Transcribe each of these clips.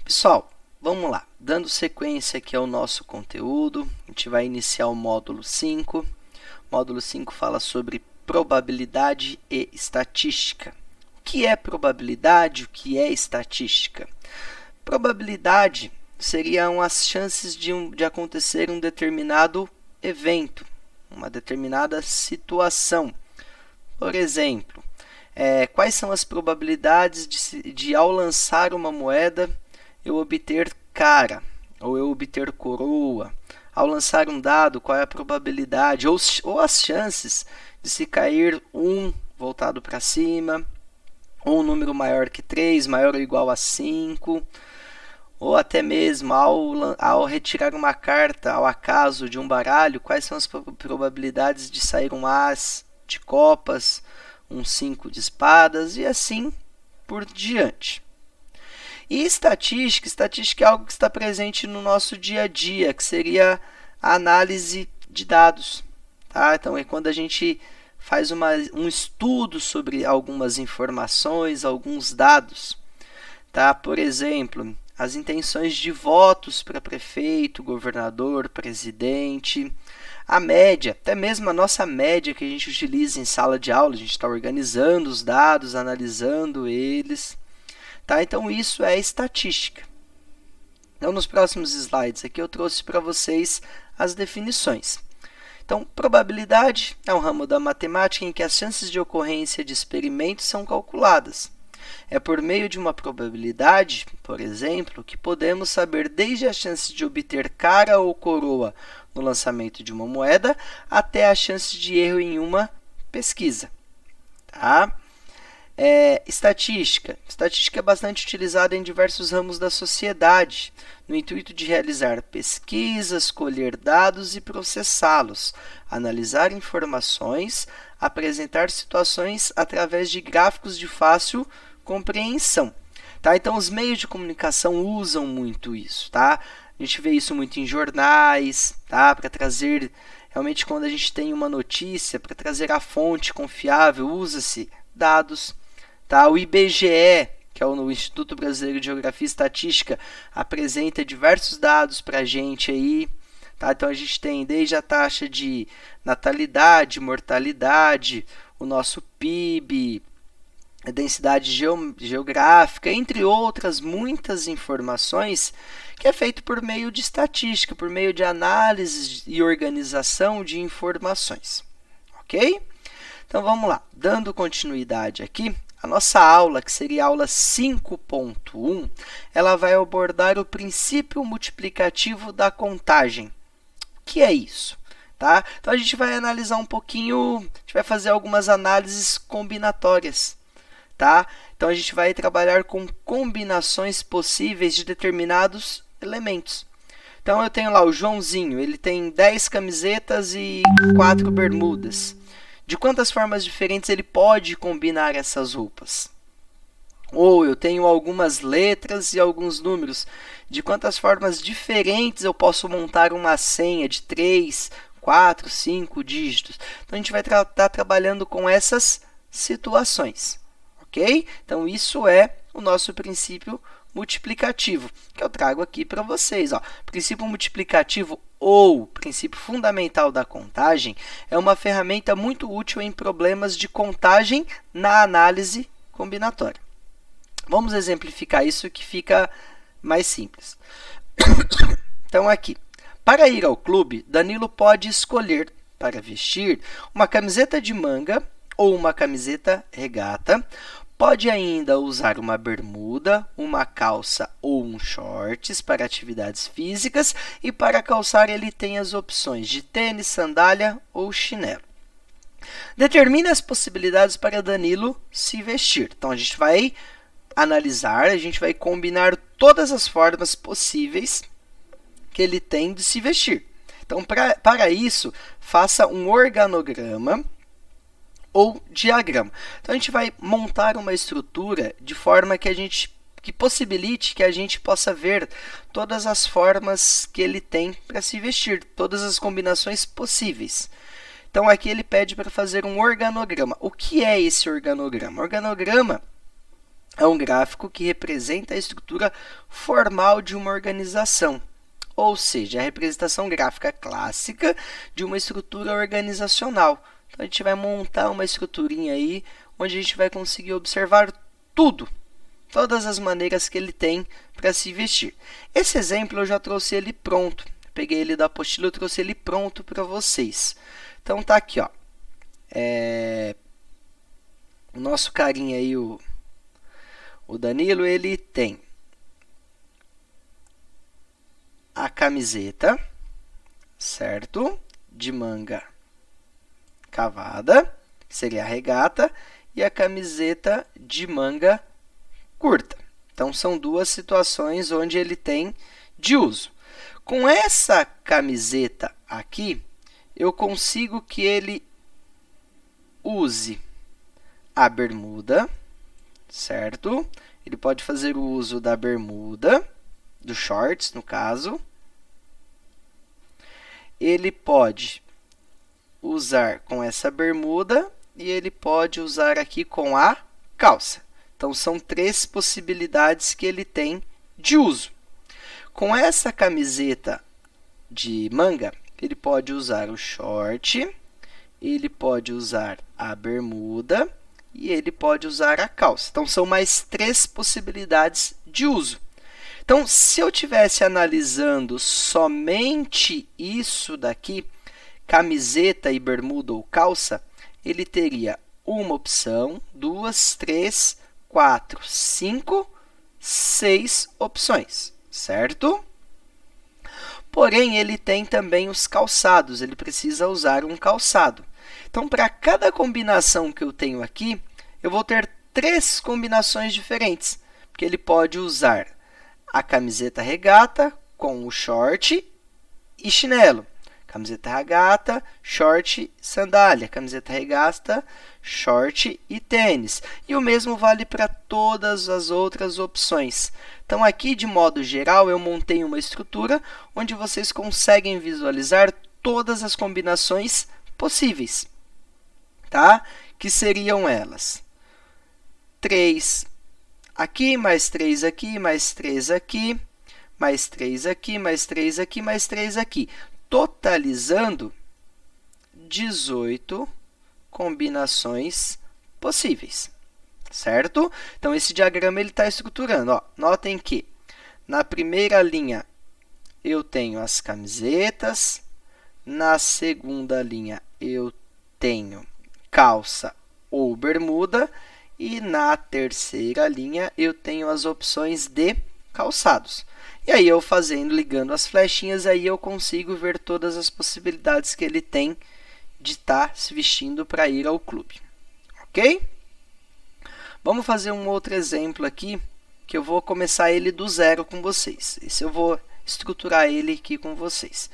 Pessoal, vamos lá. Dando sequência aqui ao nosso conteúdo, a gente vai iniciar o módulo 5. O módulo 5 fala sobre probabilidade e estatística. O que é probabilidade? O que é estatística? Probabilidade seriam as chances de acontecer um determinado evento, uma determinada situação. Por exemplo, quais são as probabilidades de ao lançar uma moeda, eu obter cara, ou eu obter coroa? Ao lançar um dado, qual é a probabilidade, ou as chances de se cair um voltado para cima, ou um número maior que 3, maior ou igual a 5, ou até mesmo ao retirar uma carta ao acaso de um baralho, quais são as probabilidades de sair um as de copas, um 5 de espadas e assim por diante. E estatística é algo que está presente no nosso dia a dia, que seria a análise de dados. Tá? Então, é quando a gente faz um estudo sobre algumas informações, alguns dados. Tá? Por exemplo, as intenções de votos para prefeito, governador, presidente, a média, até mesmo a nossa média que a gente utiliza em sala de aula, a gente está organizando os dados, analisando eles. Tá? Então, isso é estatística. Então, nos próximos slides aqui eu trouxe para vocês as definições. Então, probabilidade é um ramo da matemática em que as chances de ocorrência de experimentos são calculadas. É por meio de uma probabilidade, por exemplo, que podemos saber desde a chance de obter cara ou coroa no lançamento de uma moeda até a chance de erro em uma pesquisa. Tá? Estatística é bastante utilizada em diversos ramos da sociedade, no intuito de realizar pesquisas, colher dados e processá-los, analisar informações, apresentar situações através de gráficos de fácil compreensão. Tá? Então, os meios de comunicação usam muito isso. Tá? A gente vê isso muito em jornais, tá? Para trazer, realmente, quando a gente tem uma notícia, para trazer a fonte confiável, usa-se dados. Tá? O IBGE, que é o Instituto Brasileiro de Geografia e Estatística, apresenta diversos dados para a gente aí. Tá? Então, a gente tem desde a taxa de natalidade, mortalidade, o nosso PIB, a densidade geográfica, entre outras muitas informações, que é feito por meio de estatística, por meio de análise e organização de informações. Ok? Então, vamos lá. Dando continuidade aqui, a nossa aula, que seria a aula 5.1, ela vai abordar o princípio multiplicativo da contagem. O que é isso? Tá? Então, a gente vai analisar um pouquinho, a gente vai fazer algumas análises combinatórias. Tá? Então, a gente vai trabalhar com combinações possíveis de determinados elementos. Então, eu tenho lá o Joãozinho, ele tem 10 camisetas e 4 bermudas. De quantas formas diferentes ele pode combinar essas roupas? Ou eu tenho algumas letras e alguns números. De quantas formas diferentes eu posso montar uma senha de 3, 4, 5 dígitos? Então, a gente vai estar trabalhando com essas situações. Ok? Então, isso é o nosso princípio multiplicativo, que eu trago aqui para vocês. Ó. Princípio multiplicativo ou princípio fundamental da contagem é uma ferramenta muito útil em problemas de contagem na análise combinatória. Vamos exemplificar isso que fica mais simples. Então, aqui, para ir ao clube, Danilo pode escolher para vestir uma camiseta de manga ou uma camiseta regata. Pode ainda usar uma bermuda, uma calça ou um shorts para atividades físicas e para calçar ele tem as opções de tênis, sandália ou chinelo. Determine as possibilidades para Danilo se vestir. Então, a gente vai analisar, a gente vai combinar todas as formas possíveis que ele tem de se vestir. Então, para isso, faça um organograma ou diagrama. Então, a gente vai montar uma estrutura de forma que possibilite que a gente possa ver todas as formas que ele tem para se vestir, todas as combinações possíveis. Então, aqui ele pede para fazer um organograma. O que é esse organograma? Organograma é um gráfico que representa a estrutura formal de uma organização, ou seja, a representação gráfica clássica de uma estrutura organizacional. Então, a gente vai montar uma estruturinha aí, onde a gente vai conseguir observar tudo, todas as maneiras que ele tem para se vestir. Esse exemplo eu já trouxe ele pronto. Peguei ele da apostila, eu trouxe ele pronto para vocês. Então, tá aqui, ó. O nosso carinha aí, o Danilo, ele tem a camiseta, certo? De manga cavada, que seria a regata, e a camiseta de manga curta. Então, são duas situações onde ele tem de uso. Com essa camiseta aqui, eu consigo que ele use a bermuda, certo? Ele pode fazer o uso da bermuda, dos shorts, no caso. Ele pode usar com essa bermuda e ele pode usar aqui com a calça. Então, são 3 possibilidades que ele tem de uso. Com essa camiseta de manga, ele pode usar o short, ele pode usar a bermuda e ele pode usar a calça. Então, são mais 3 possibilidades de uso. Então, se eu estivesse analisando somente isso daqui, camiseta e bermuda ou calça, ele teria uma opção, 2, 3, 4, 5, 6 opções, certo? Porém, ele tem também os calçados, ele precisa usar um calçado. Então, para cada combinação que eu tenho aqui, eu vou ter 3 combinações diferentes, porque ele pode usar a camiseta regata com o short e chinelo. Camiseta regata, short, sandália. Camiseta regata, short e tênis. E o mesmo vale para todas as outras opções. Então, aqui, de modo geral, eu montei uma estrutura onde vocês conseguem visualizar todas as combinações possíveis, tá? Que seriam elas: 3 aqui, mais 3 aqui, mais 3 aqui, mais 3 aqui, mais 3 aqui, mais 3 aqui. Totalizando 18 combinações possíveis, certo? Então, esse diagrama está estruturando. Ó, notem que na primeira linha eu tenho as camisetas, na segunda linha eu tenho calça ou bermuda, e na terceira linha eu tenho as opções de calçados. E aí, eu ligando as flechinhas, aí eu consigo ver todas as possibilidades que ele tem de estar se vestindo para ir ao clube. Ok? Vamos fazer um outro exemplo aqui, que eu vou começar ele do zero com vocês. Esse eu vou estruturar ele aqui com vocês.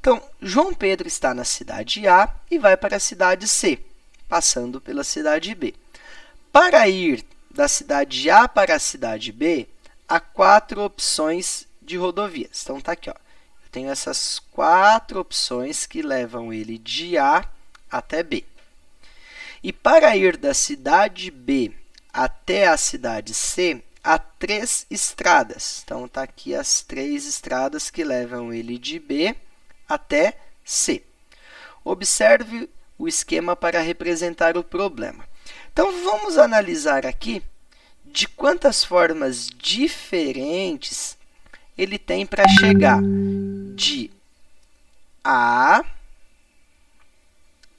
Então, João Pedro está na cidade A e vai para a cidade C, passando pela cidade B. Para ir da cidade A para a cidade B, há 4 opções de rodovias. Então, está aqui, ó. Eu tenho essas 4 opções que levam ele de A até B. E para ir da cidade B até a cidade C, há 3 estradas. Então, está aqui as 3 estradas que levam ele de B até C. Observe o esquema para representar o problema. Então, vamos analisar aqui de quantas formas diferentes ele tem para chegar de A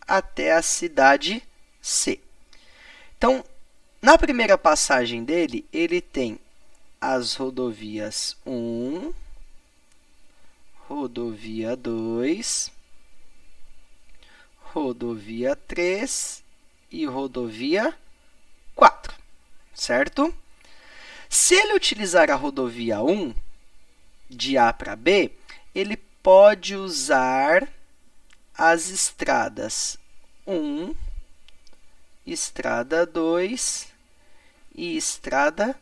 até a cidade C. Então, na primeira passagem dele, ele tem as rodovias 1, rodovia 2, rodovia 3 e rodovia 4, certo? Se ele utilizar a rodovia 1, de A para B, ele pode usar as estradas 1, estrada 2 e estrada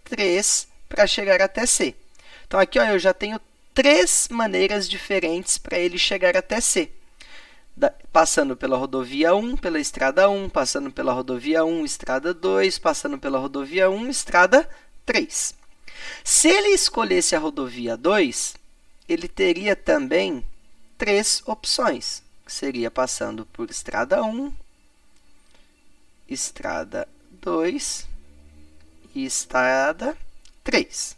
3 para chegar até C. Então, aqui, ó, eu já tenho 3 maneiras diferentes para ele chegar até C. passando pela rodovia 1, pela estrada 1, passando pela rodovia 1, estrada 2, passando pela rodovia 1, estrada 3. Se ele escolhesse a rodovia 2, ele teria também 3 opções, que seria passando por estrada 1, estrada 2 e estrada 3.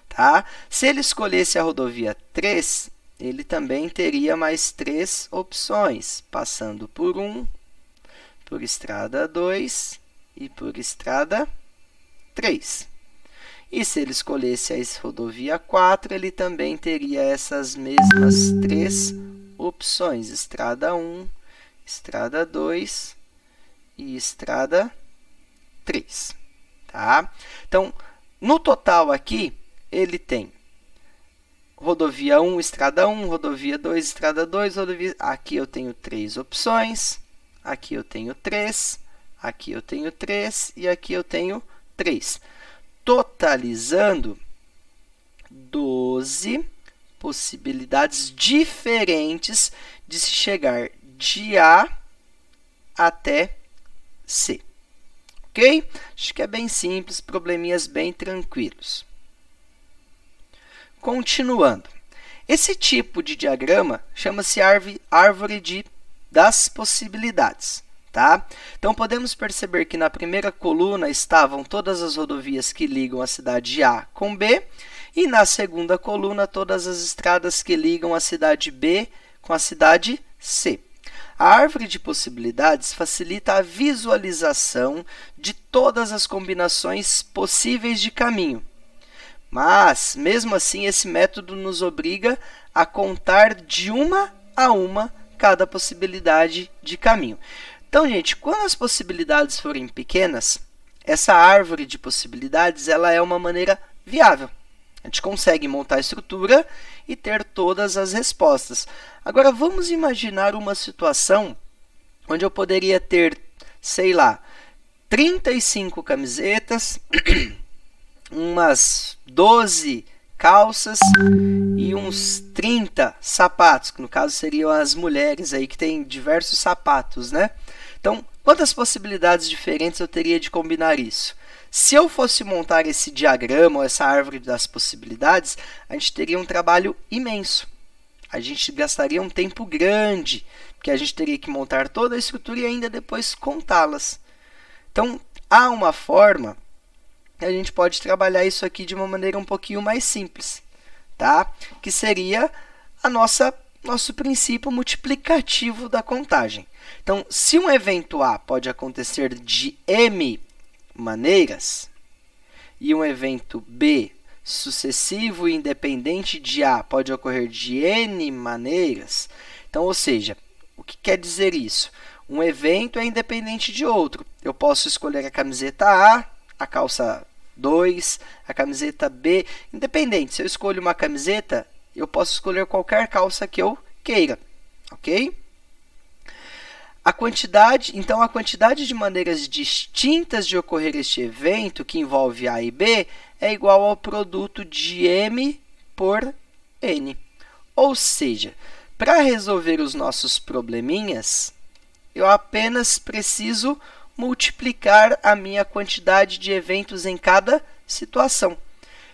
Tá? Se ele escolhesse a rodovia 3, ele também teria mais 3 opções, passando por 1, por estrada 2 e por estrada 3. E se ele escolhesse a rodovia 4, ele também teria essas mesmas 3 opções, estrada 1, estrada 2 e estrada 3. Tá? Então, no total aqui, ele tem rodovia 1, estrada 1, rodovia 2, estrada 2, rodovia... Aqui eu tenho 3 opções, aqui eu tenho 3, aqui eu tenho 3 e aqui eu tenho 3. Totalizando 12 possibilidades diferentes de se chegar de A até C. Ok? Acho que é bem simples, probleminhas bem tranquilos. Continuando. Esse tipo de diagrama chama-se árvore das possibilidades. Tá? Então, podemos perceber que na primeira coluna estavam todas as rodovias que ligam a cidade A com B, e na segunda coluna, todas as estradas que ligam a cidade B com a cidade C. A árvore de possibilidades facilita a visualização de todas as combinações possíveis de caminho. Mas, mesmo assim, esse método nos obriga a contar de uma a uma cada possibilidade de caminho. Então, gente, quando as possibilidades forem pequenas, essa árvore de possibilidades ela é uma maneira viável. A gente consegue montar a estrutura e ter todas as respostas. Agora, vamos imaginar uma situação onde eu poderia ter, sei lá, 35 camisetas, umas 12 calças e uns 30 sapatos, que no caso seriam as mulheres aí que têm diversos sapatos, né? Então, quantas possibilidades diferentes eu teria de combinar isso? Se eu fosse montar esse diagrama, ou essa árvore das possibilidades, a gente teria um trabalho imenso. A gente gastaria um tempo grande, porque a gente teria que montar toda a estrutura e ainda depois contá-las. Então, há uma forma que a gente pode trabalhar isso aqui de uma maneira um pouquinho mais simples, tá? Que seria nosso princípio multiplicativo da contagem. Então, se um evento A pode acontecer de M maneiras e um evento B sucessivo e independente de A pode ocorrer de N maneiras, então, ou seja, o que quer dizer isso? Um evento é independente de outro. Eu posso escolher a camiseta A, a calça 2, a camiseta B, independente. Se eu escolho uma camiseta, eu posso escolher qualquer calça que eu queira, ok? Então, a quantidade de maneiras distintas de ocorrer este evento, que envolve A e B, é igual ao produto de M por N. Ou seja, para resolver os nossos probleminhas, eu apenas preciso multiplicar a minha quantidade de eventos em cada situação.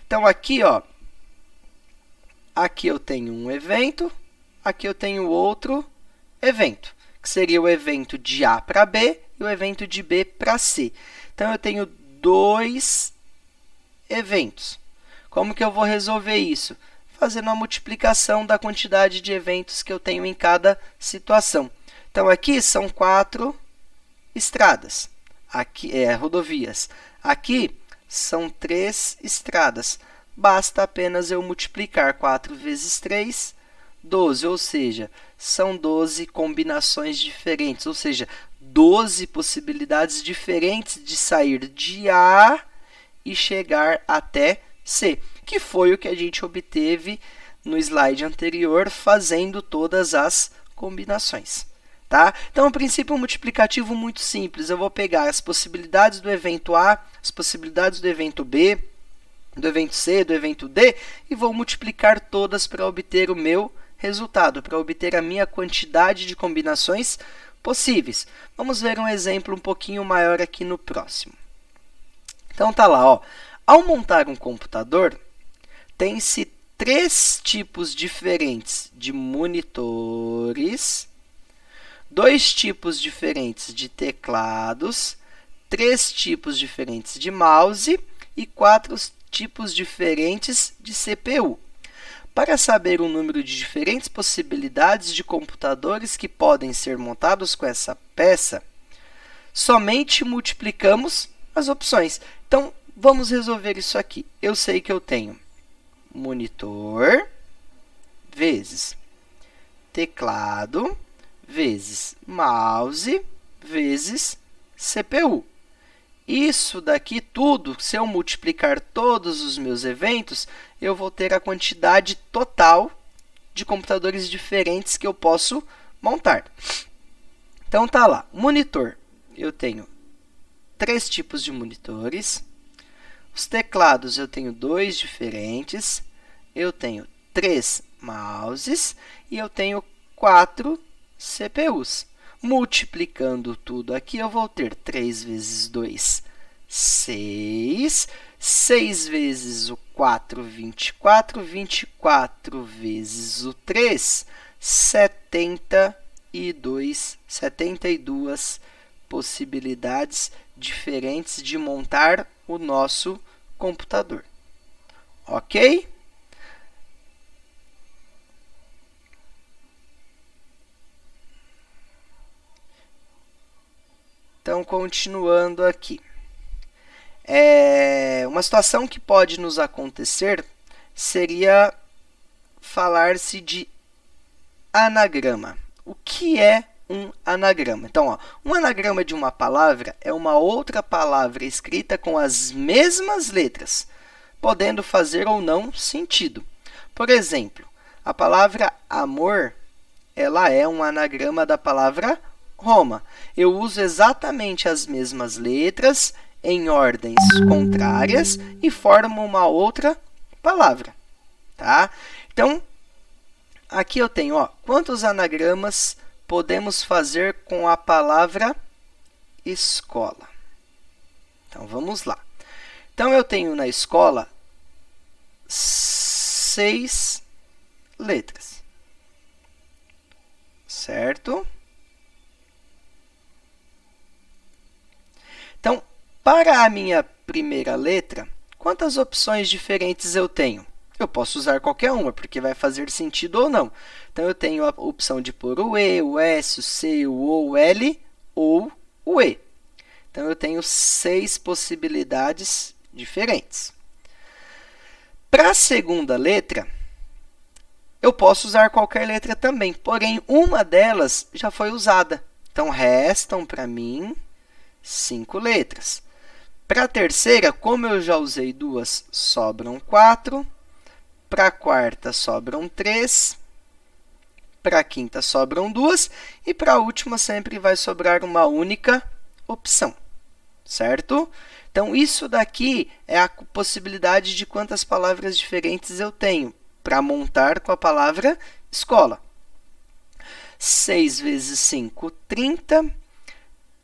Então, aqui, ó, aqui eu tenho um evento, aqui eu tenho outro evento, que seria o evento de A para B e o evento de B para C. Então, eu tenho 2 eventos. Como que eu vou resolver isso? Fazendo a multiplicação da quantidade de eventos que eu tenho em cada situação. Então, aqui são 4 estradas, aqui rodovias. Aqui são 3 estradas. Basta apenas eu multiplicar 4 vezes 3, 12, ou seja, são 12 combinações diferentes, ou seja, 12 possibilidades diferentes de sair de A e chegar até C, que foi o que a gente obteve no slide anterior, fazendo todas as combinações. Tá? Então, é um princípio multiplicativo muito simples. Eu vou pegar as possibilidades do evento A, as possibilidades do evento B, do evento C, do evento D, e vou multiplicar todas para obter o meu resultado, para obter a minha quantidade de combinações possíveis. Vamos ver um exemplo um pouquinho maior aqui no próximo. Então, tá lá, ó. Ao montar um computador, tem-se 3 tipos diferentes de monitores, 2 tipos diferentes de teclados, 3 tipos diferentes de mouse e 4 tipos diferentes de CPU. Para saber o número de diferentes possibilidades de computadores que podem ser montados com essa peça, somente multiplicamos as opções. Então, vamos resolver isso aqui. Eu sei que eu tenho monitor vezes teclado vezes mouse vezes CPU. Isso daqui tudo, se eu multiplicar todos os meus eventos, eu vou ter a quantidade total de computadores diferentes que eu posso montar. Então, tá lá. Monitor. Eu tenho 3 tipos de monitores. Os teclados, eu tenho 2 diferentes. Eu tenho 3 mouses e eu tenho 4 CPUs. Multiplicando tudo aqui, eu vou ter 3 vezes 2, 6. 6 vezes o 4, 24. 24 vezes o 3, 72 possibilidades diferentes de montar o nosso computador. Ok? Então, continuando aqui. Uma situação que pode nos acontecer seria falar-se de anagrama. O que é um anagrama? Então, ó, um anagrama de uma palavra é uma outra palavra escrita com as mesmas letras, podendo fazer ou não sentido. Por exemplo, a palavra amor, ela é um anagrama da palavra Roma. Eu uso exatamente as mesmas letras em ordens contrárias e formo uma outra palavra, tá? Então, aqui eu tenho, ó, quantos anagramas podemos fazer com a palavra escola? Então, vamos lá. Então, eu tenho na escola 6 letras, certo? Então, para a minha primeira letra, quantas opções diferentes eu tenho? Eu posso usar qualquer uma, porque vai fazer sentido ou não. Então, eu tenho a opção de pôr o E, o S, o C, o O, o L ou o E. Então, eu tenho 6 possibilidades diferentes. Para a segunda letra, eu posso usar qualquer letra também, porém, uma delas já foi usada. Então, restam para mim 5 letras. Para a terceira, como eu já usei 2, sobram 4. Para a quarta, sobram 3. Para a quinta, sobram 2. E para a última, sempre vai sobrar uma única opção, certo? Então, isso daqui é a possibilidade de quantas palavras diferentes eu tenho para montar com a palavra escola. 6 vezes 5, 30.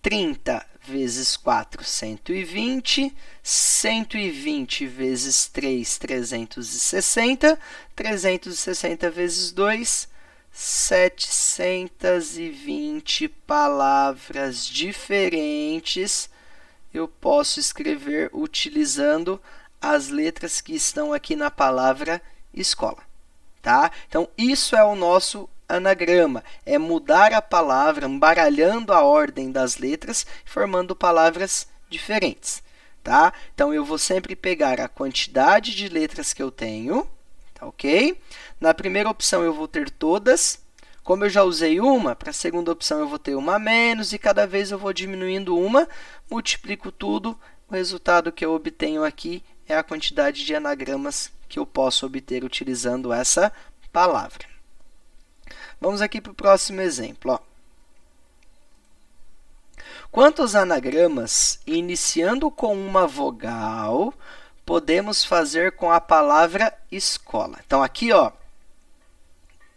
30 vezes 4, 120. 120 vezes 3, 360. 360 vezes 2, 720 palavras diferentes eu posso escrever utilizando as letras que estão aqui na palavra escola, tá? Então, isso é o nosso anagrama, é mudar a palavra, embaralhando a ordem das letras, formando palavras diferentes, tá? Então, eu vou sempre pegar a quantidade de letras que eu tenho, tá ok? Na primeira opção, eu vou ter todas. Como eu já usei uma, para a segunda opção eu vou ter uma a menos, e cada vez eu vou diminuindo uma, multiplico tudo, o resultado que eu obtenho aqui é a quantidade de anagramas que eu posso obter utilizando essa palavra. Vamos aqui para o próximo exemplo. Ó. Quantos anagramas, iniciando com uma vogal, podemos fazer com a palavra escola? Então, aqui, ó,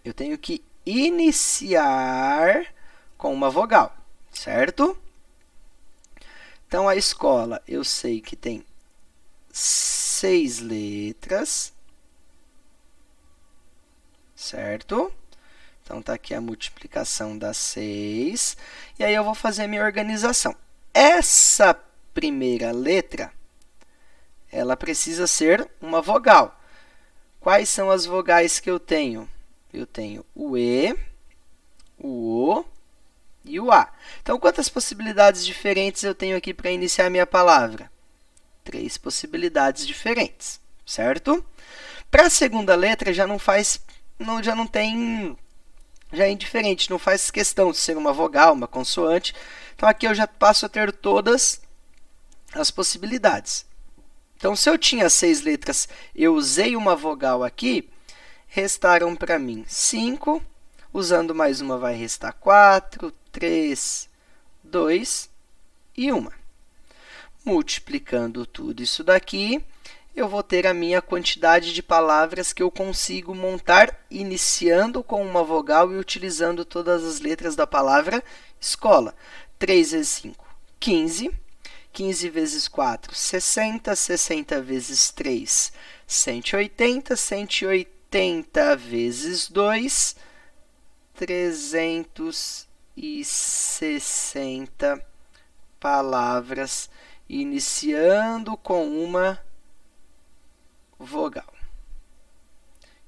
Eu tenho que iniciar com uma vogal, certo? Então, a escola, eu sei que tem 6 letras, certo? Então, está aqui a multiplicação das 6. E aí, eu vou fazer a minha organização. Essa primeira letra, ela precisa ser uma vogal. Quais são as vogais que eu tenho? Eu tenho o E, o O e o A. Então, quantas possibilidades diferentes eu tenho aqui para iniciar minha palavra? 3 possibilidades diferentes, certo? Para a segunda letra, já é indiferente, não faz questão de ser uma vogal, uma consoante. Então, aqui eu já passo a ter todas as possibilidades. Então, se eu tinha 6 letras, eu usei uma vogal aqui, restaram para mim 5. Usando mais uma, vai restar 4, 3, 2 e 1. Multiplicando tudo isso daqui, eu vou ter a minha quantidade de palavras que eu consigo montar iniciando com uma vogal e utilizando todas as letras da palavra escola. 3 vezes 5, 15. 15 vezes 4, 60. 60 vezes 3, 180. 180 vezes 2, 360 palavras, iniciando com uma vogal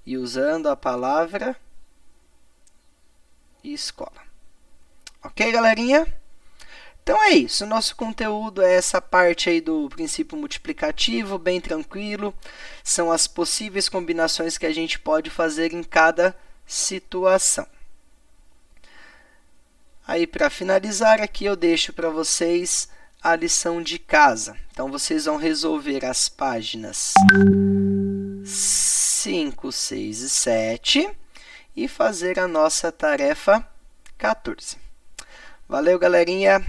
e usando a palavra escola. Ok, galerinha? Então, é isso. O nosso conteúdo é essa parte aí do princípio multiplicativo, bem tranquilo. São as possíveis combinações que a gente pode fazer em cada situação. Aí, para finalizar, aqui eu deixo para vocês a lição de casa. Então, vocês vão resolver as páginas 5, 6 e 7 e fazer a nossa tarefa 14. Valeu, galerinha!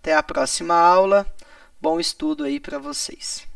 Até a próxima aula. Bom estudo aí para vocês.